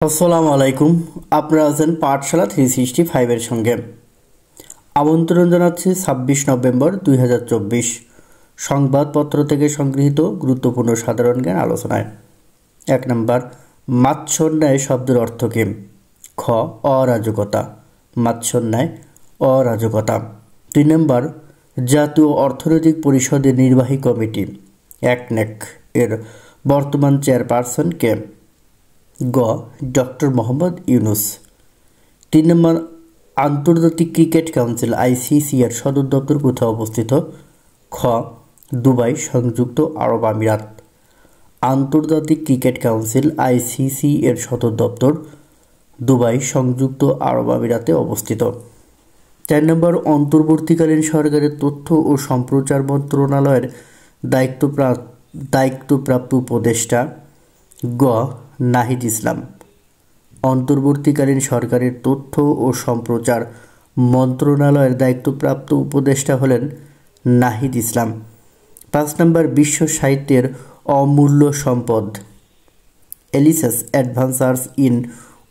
আসসালামু আলাইকুম। আপনারা আছেন পাঠশালা 365 সঙ্গে। আমন্ত্রণ জানাচ্ছি 26 নভেম্বর 2024 সংবাদপত্র থেকে সংগৃহীত গুরুত্বপূর্ণ সাধারণ জ্ঞান আলোচনায়। 1 নম্বর, মাৎসন্যায় শব্দের অর্থ কী? খ. অরাজকতা। মাৎসন্যায় অরাজকতা। 2 নম্বর, জাতীয় অর্থনৈতিক পরিষদের নির্বাহী কমিটি একনেক এর বর্তমান চেয়ারপারসন কে? গ. ডক্টর মোহাম্মদ ইউনুস। 3 নম্বর, আন্তর্জাতিক ক্রিকেট কাউন্সিল আইসিসি এর সদর দপ্তর কোথায় অবস্থিত? খ. দুবাই, সংযুক্ত আরব আমিরাত। আন্তর্জাতিক ক্রিকেট কাউন্সিল আইসিসি এর সদর দপ্তর দুবাই, সংযুক্ত আরব আমিরাতে অবস্থিত। 4 নম্বর, অন্তর্বর্তীকালীন সরকারের তথ্য ও সম্প্রচার মন্ত্রণালয়ের দায়িত্বপ্রাপ্ত উপদেষ্টা? গ. নাহিদ ইসলাম। অন্তর্বর্তীকালীন সরকারের তথ্য ও সম্প্রচার মন্ত্রণালয়ের দায়িত্বপ্রাপ্ত উপদেষ্টা হলেন নাহিদ ইসলাম। 5 নম্বর, বিশ্ব সাহিত্যের অমূল্য সম্পদ এলিসেস অ্যাডভেঞ্চার্স ইন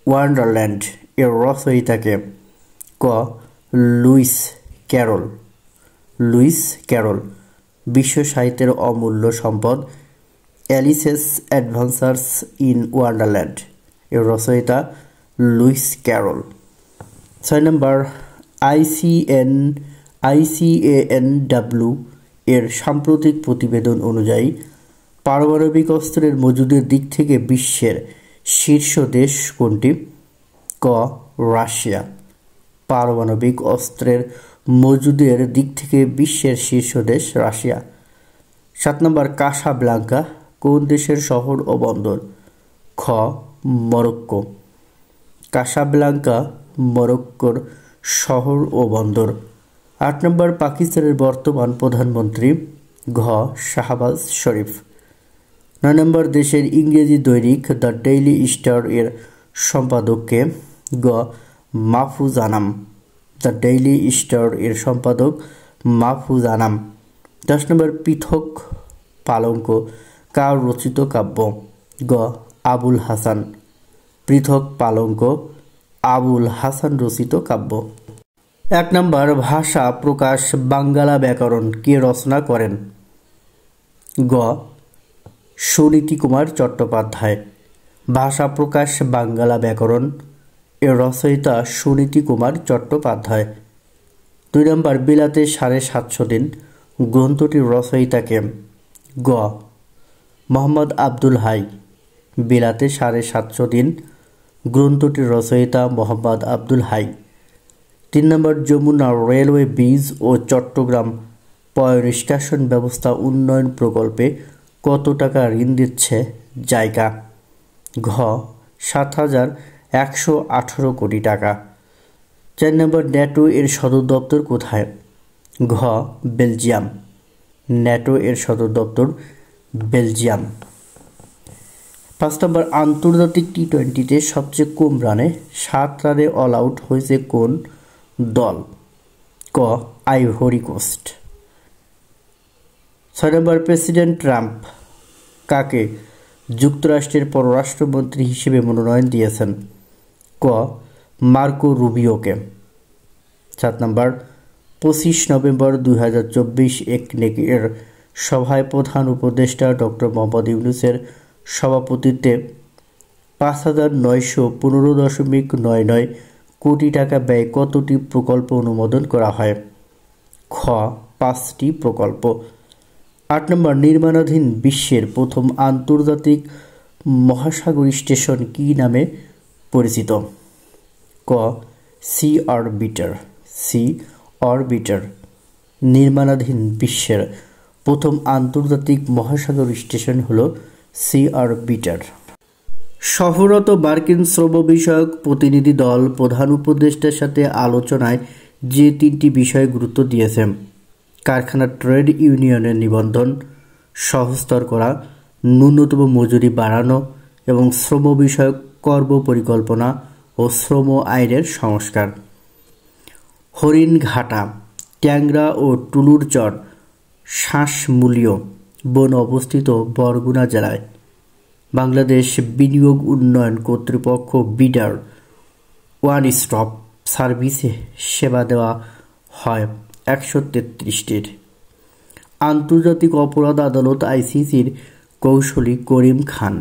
ওয়ান্ডারল্যান্ড এর রচয়িতাকে? ক. Lewis Carroll. Lewis Carroll. বিশ্ব সাহিত্যের অমূল্য সম্পদ অ্যালিসেস অ্যাডভেঞ্চার্স ইন ওয়ান্ডারল্যান্ড এর রচয়িতা লুইস ক্যারল। 6 নম্বর, আইসিএএনডব্লিউ এর সাম্প্রতিক প্রতিবেদন অনুযায়ী পারমাণবিক অস্ত্রের মজুদের দিক থেকে বিশ্বের শীর্ষ দেশ কোনটি? ক. রাশিয়া। পারমাণবিক অস্ত্রের মজুদের দিক থেকে বিশ্বের শীর্ষ দেশ রাশিয়া। 7 নম্বর, কাসাব্লাঙ্কা কোন দেশের শহর ও বন্দর? খ. মরক্কো। কাসাব্লাঙ্কা মরক্কোর শহর ও বন্দর। 8 নম্বর, পাকিস্তানের বর্তমান প্রধানমন্ত্রী? ঘ. শাহবাজ শরীফ। 9 নম্বর, দেশের ইংরেজি দৈনিক দ্য ডেইলি স্টার এর সম্পাদক কে? গ. Mahfuz Anam. The daily star এর সম্পাদক মাহফুজ আনাম। 10 নম্বর, পৃথক পালঙ্ক কার রচিত কাব্য? গ. আবুল হাসান। পৃথক পালঙ্ক আবুল হাসান রচিত কাব্য। 1 নম্বর, ভাষা প্রকাশ বাঙ্গালা ব্যাকরণ কে রচনা করেন? গ. সুনীতি কুমার চট্টোপাধ্যায়। ভাষা প্রকাশ বাঙ্গালা ব্যাকরণ এর রচয়িতা সুনীতি কুমার চট্টোপাধ্যায়। 2 নম্বর, বিলাতে 750 দিন গ্রন্থটির রচয়িতা কে? গ. মোহাম্মদ আব্দুল হাই। বিলাতে 750 দিন গ্রন্থটির রচয়িতা মোহাম্মদ আব্দুল হাই। 3 নম্বর, যমুনা রেলওয়ে ব্রিজ ও চট্টগ্রাম পয়র স্টেশন ব্যবস্থা উন্নয়ন প্রকল্পে কত টাকা ঋণ দিচ্ছে জাইকা? ঘ. 7,118 কোটি টাকা। 4 নম্বর, ন্যাটো এর সদর দপ্তর কোথায়? ঘ. বেলজিয়াম। ন্যাটো এর সদর দপ্তর বেলজিয়াম। 5 নম্বর, আন্তর্জাতিক টি-20তে সবচেয়ে কম রানে 7 রানে অল আউট হয়েছে কোন দল? ক. Ivory Coast. 6 নম্বর, প্রেসিডেন্ট ট্রাম্প কাকে যুক্তরাষ্ট্রের পররাষ্ট্রমন্ত্রী হিসেবে মনোনয়ন দিয়েছেন? ক. মার্কো রুবিওকে। 7 নম্বর, 25 নভেম্বর 2024 একনেক এর সভায় প্রধান উপদেষ্টা ডক্টর মোহাম্মদ ইউনুসের সভাপতিত্বে 5,915.99 কোটি টাকা ব্যয় কতটি প্রকল্প অনুমোদন করা হয়? খ. 5টি প্রকল্প। 8 নম্বর, নির্মাণাধীন বিশ্বের প্রথম আন্তর্জাতিক মহাসাগরীয় স্টেশন কী নামে পরিচিত? ক. Sea Orbiter. Sea Orbiter. নির্মাণাধীন বিশ্বের প্রথম আন্তর্জাতিক মহাসাগরীয় স্টেশন হল সি অরবিটার। সফররত মার্কিন শ্রম বিষয়ক প্রতিনিধি দল প্রধান উপদেষ্টার সাথে আলোচনায় যে 3টি বিষয়ে গুরুত্ব দিয়েছে: কারখানার ট্রেড ইউনিয়নের নিবন্ধন সহজতর করা, ন্যূনতম মজুরি বাড়ানো এবং শ্রম বিষয়ক কর্ম পরিকল্পনা ও শ্রম আইনের সংস্কার। হরিণঘাটা, ট্যাংরা ও টুলুরচর শ্বাসমূলীয় বন অবস্থিত বরগুনা জেলায়। বাংলাদেশ বিনিয়োগ উন্নয়ন কর্তৃপক্ষ বিডার ওয়ান স্টপ সার্ভিসে সেবা দেওয়া হয় 133টির। আন্তর্জাতিক অপরাধ আদালত আইসিসির কৌশলী করিম খান।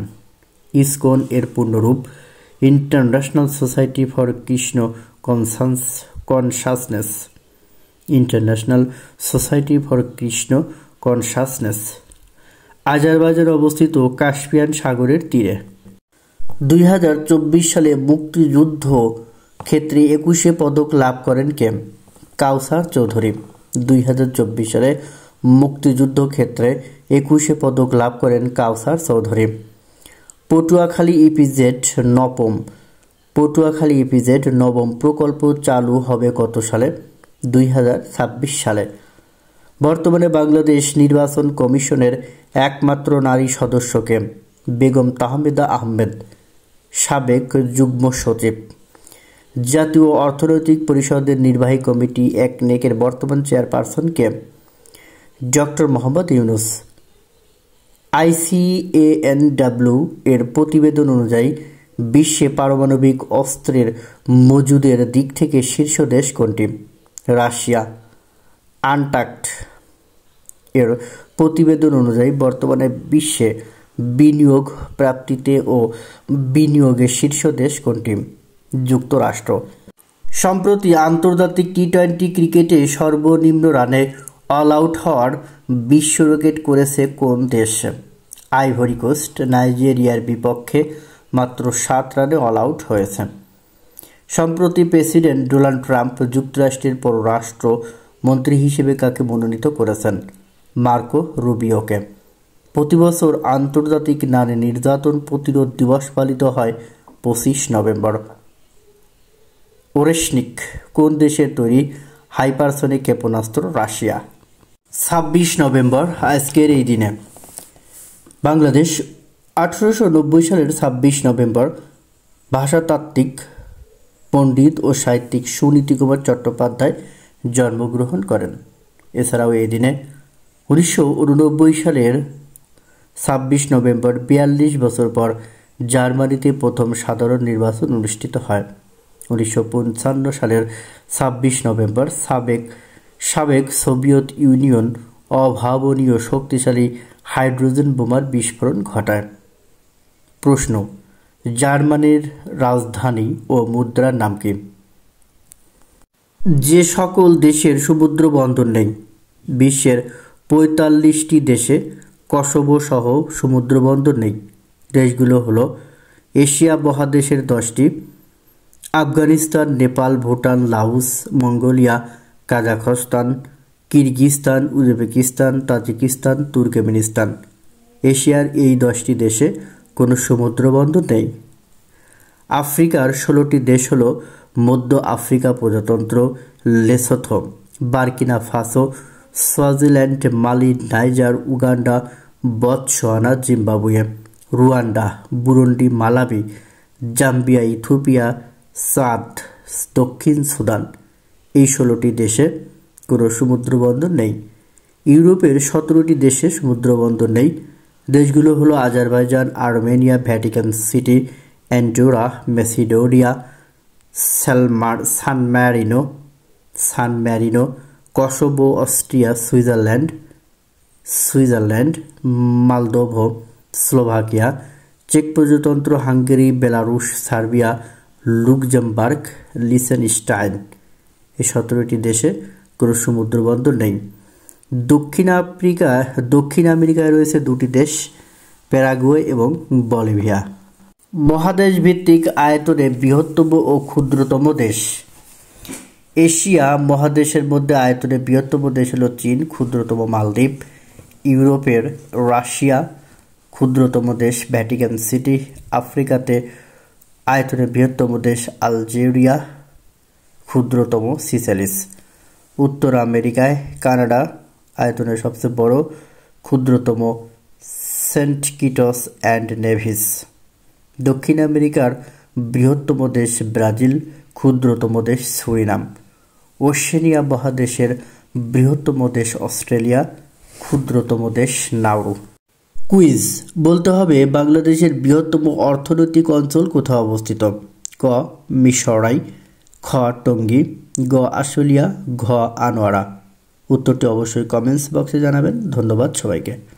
ইসকন এর পূর্ণরূপ international society for Krishna consciousness. International society for Krishna consciousness Azerbaijan অবস্থিত কাস্পিয়ান সাগরের তীরে। 2024 সালে মুক্তিযুদ্ধ ক্ষেত্রে 21 পদক লাভ করেন কে? কাউসার চৌধুরী। 2024 সালে মুক্তিযুদ্ধ ক্ষেত্রে 21 পদক লাভ করেন কাউসার চৌধুরী। পটুয়াখালী ইপিজেড নবম প্রকল্প চালু হবে কত সালে? 2026 সালে। বর্তমানে বাংলাদেশ নির্বাচন কমিশনের একমাত্র নারী সদস্যকে? বেগম তাহমিদা আহমেদ, সাবেক যুগ্ম সচিব। জাতীয় অর্থনৈতিক পরিষদের নির্বাহী কমিটি একনেকের বর্তমান চেয়ারপারসনকে? ডক্টর মোহাম্মদ ইউনুস। ICANW এর প্রতিবেদন অনুযায়ী বিশ্বে পারমাণবিক অস্ত্রের মজুদের দিক থেকে শীর্ষ দেশ কোনটি? রাশিয়া। আনটাক্ট এর প্রতিবেদন অনুযায়ী বর্তমানে বিশ্বে বিনিয়োগ প্রাপ্তিতে ও বিনিয়োগের শীর্ষ দেশ কোনটি? যুক্তরাষ্ট্র। সম্প্রতি আন্তর্জাতিক টি-20 ক্রিকেটে সর্বনিম্ন রানে অল আউট হওয়ার বিশ্ব রেকর্ড করেছে কোন দেশ? Ivory Coast. নাইজেরিয়ার বিপক্ষে মাত্র 7 রানে অল আউট হয়েছে। সম্প্রতি প্রেসিডেন্ট ডোনাল্ড ট্রাম্প যুক্তরাষ্ট্রের পররাষ্ট্র মন্ত্রী হিসেবে কাকে মনোনীত করেছেন? মার্কো রুবিওকে। প্রতিবছর আন্তর্জাতিক নারী নির্যাতন প্রতিরোধ দিবস পালিত হয় 25 নভেম্বর। ওরেশনিক কোন দেশের তৈরি হাইপারসনিক ক্ষেপণাস্ত্র? রাশিয়া। 26 নভেম্বর আজকের এই দিনে বাংলাদেশ 1890 সালের 26 নভেম্বর ভাষাতাত্ত্বিক পণ্ডিত ও সাহিত্যিক সুনীতি কুমার চট্টোপাধ্যায় জন্মগ্রহণ করেন। এছাড়াও এই দিনে 1989 সালের 26 নভেম্বর 42 বছর পর জার্মানিতে প্রথম সাধারণ নির্বাচন অনুষ্ঠিত হয়। 1955 সালের 26 নভেম্বর সাবেক সোভিয়েত ইউনিয়ন অভাবনীয় শক্তিশালী হাইড্রোজেন বোমার বিস্ফোরণ ঘটায়। প্রশ্ন: জার্মানির রাজধানী ও মুদ্রার নাম কি? যে সকল দেশের সমুদ্র বন্দর নেই। বিশ্বের 45টি দেশে কসোভো সহ সমুদ্র বন্দর নেই। দেশগুলো হলো: এশিয়া মহাদেশের 10টি, Afghanistan, Nepal, Bhutan, Laos, Mongolia, Kazakhstan, Kyrgyzstan, Uzbekistan, Tajikistan, Turkmenistan. এশিয়ার এই 10টি দেশে কোনো সমুদ্র বন্দর নেই। আফ্রিকার 16টি দেশ হলো: মধ্য আফ্রিকা প্রজাতন্ত্র, Lesotho, Burkina Faso, Swaziland, Mali, Niger, Uganda, Botswana, Zimbabwe, Rwanda, Burundi, Malawi, Zambia, Ethiopia, Chad, দক্ষিণ সুদান। এই 16টি দেশে কোনো সমুদ্রবন্দর নেই। ইউরোপের 17টি দেশে সমুদ্রবন্দর নেই। দেশগুলো হলো: Azerbaijan, Armenia, Vatican City, Andorra, Macedonia, San Marino, Kosovo, Austria, Switzerland, Moldova, Slovakia, চেক প্রজাতন্ত্র, Hungary, Belarus, Serbia, Luxembourg, Liechtenstein. এই 17টি দেশে কোনো সমুদ্রবন্দর নেই। দক্ষিণ আমেরিকায় রয়েছে 2টি দেশ, প্যারাগুয়ে এবং বলিভিয়া। মহাদেশ ভিত্তিক আয়তনে বৃহত্তম ও ক্ষুদ্রতম দেশ। এশিয়া মহাদেশের মধ্যে আয়তনে বৃহত্তম দেশ হলো চীন, ক্ষুদ্রতম মালদ্বীপ। ইউরোপের রাশিয়া, ক্ষুদ্রতম দেশ ভ্যাটিকান সিটি। আফ্রিকাতে আয়তনে বৃহত্তম দেশ আলজেরিয়া, ক্ষুদ্রতম সিসেলিস। উত্তর আমেরিকায় কানাডা আয়তনে সবচেয়ে বড়, ক্ষুদ্রতম সেন্ট কিটস অ্যান্ড নেভিস। দক্ষিণ আমেরিকার বৃহত্তম দেশ ব্রাজিল, ক্ষুদ্রতম দেশ সুরিনাম। ওশেনিয়া মহাদেশের বৃহত্তম দেশ অস্ট্রেলিয়া, ক্ষুদ্রতম দেশ নাউরু। কুইজ বলতে হবে বাংলাদেশের বৃহত্তম অর্থনৈতিক অঞ্চল কোথায় অবস্থিত? ক মিরসরাই, খ টঙ্গী, গ আশুলিয়া, ঘ আনোয়ারা। উত্তরটি অবশ্যই কমেন্টস বক্সে জানাবেন। ধন্যবাদ সবাইকে।